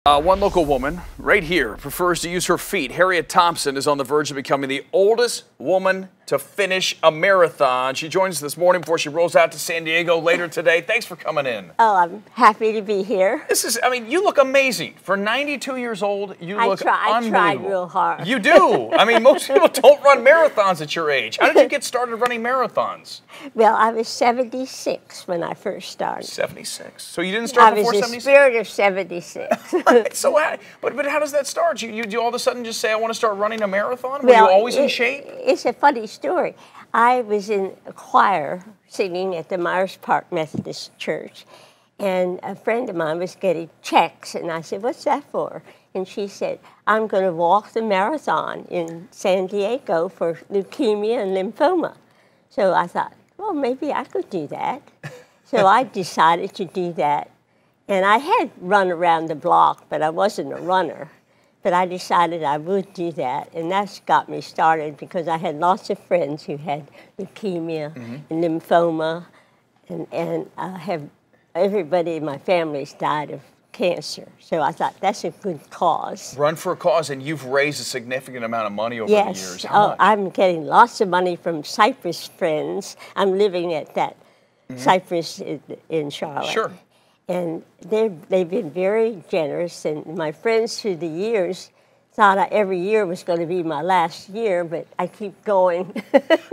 One local woman right here prefers to use her feet. Harriette Thompson is on the verge of becoming the oldest woman to finish a marathon. She joins us this morning before she rolls out to San Diego later today. Thanks for coming in. Oh, I'm happy to be here. You look amazing. For 92 years old, you look unbelievable. I tried real hard. You do. Most people don't run marathons at your age. How did you get started running marathons? Well, I was 76 when I first started. 76. So you didn't start before 76? I was the spirit of 76. Right. So, but how does that start? You all of a sudden just say, I want to start running a marathon? Were you always in shape? It's a funny story. I was in a choir singing at the Myers Park Methodist Church, and a friend of mine was getting checks, and I said, what's that for? And she said, I'm going to walk the marathon in San Diego for leukemia and lymphoma. So I thought, well, maybe I could do that. So I decided to do that. And I had run around the block, but I wasn't a runner. But I decided I would do that, and that's got me started because I had lots of friends who had leukemia and lymphoma, and everybody in my family's died of cancer. So I thought that's a good cause. Run for a cause, and you've raised a significant amount of money over the years. How much? I'm getting lots of money from Cypress friends. I'm living at that Cypress in Charlotte. Sure. And they've been very generous, and my friends through the years thought every year was going to be my last year, but I keep going.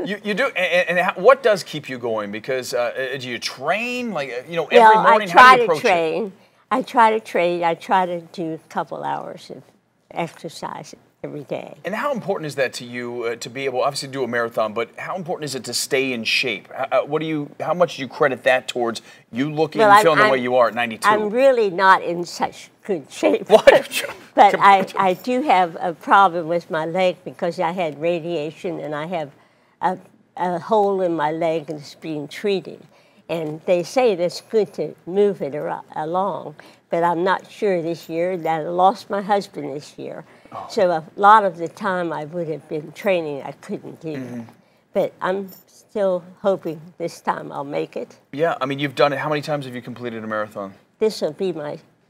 You do, and what does keep you going? Because do you train, every morning? How do you approach it? I try to train. I try to do a couple hours of exercise every day. And how important is that to you to be able, obviously, to do a marathon? But how important is it to stay in shape? How much do you credit that towards you looking and feeling the way you are at 92? I'm really not in such good shape. What? But I do have a problem with my leg because I had radiation and I have a hole in my leg that's being treated. And they say that's good to move it along, but I'm not sure this year. I lost my husband this year. Oh. So a lot of the time I would have been training, I couldn't do. But I'm still hoping this time I'll make it. Yeah, you've done it. How many times have you completed a marathon? This will be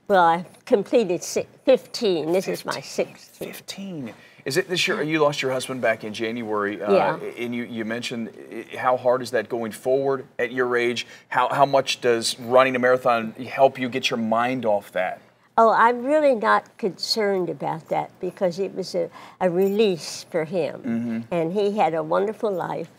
I've completed 15. This is my 16th. 15. Is it this year? You lost your husband back in January. Yeah. And you mentioned how hard is that going forward at your age? How much does running a marathon help you get your mind off that? Oh, I'm really not concerned about that because it was a release for him. And he had a wonderful life.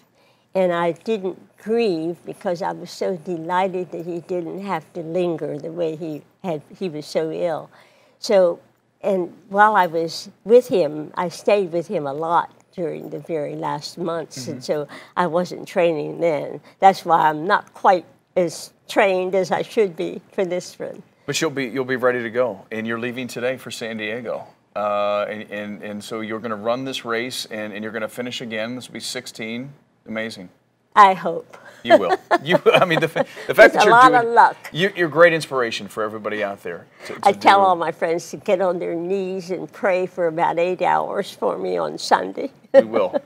And I didn't grieve because I was so delighted that he didn't have to linger the way he was so ill. So, and while I was with him, I stayed with him a lot during the very last months. And so I wasn't training then. That's why I'm not quite as trained as I should be for this run. But you'll be ready to go, and you're leaving today for San Diego, and so you're going to run this race, and you're going to finish again. This will be 16. Amazing. I hope. You will. The fact that you're doing, luck. You're great inspiration for everybody out there. I tell all my friends to get on their knees and pray for about 8 hours for me on Sunday. We will.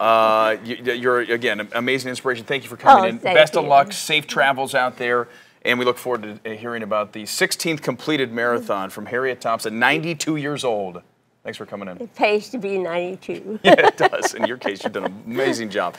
You're again an amazing inspiration. Thank you for coming in. Best of luck. Safe travels out there. And we look forward to hearing about the 16th completed marathon from Harriette Thompson, 92 years old. Thanks for coming in. It pays to be 92. Yeah, it does. In your case, you've done an amazing job.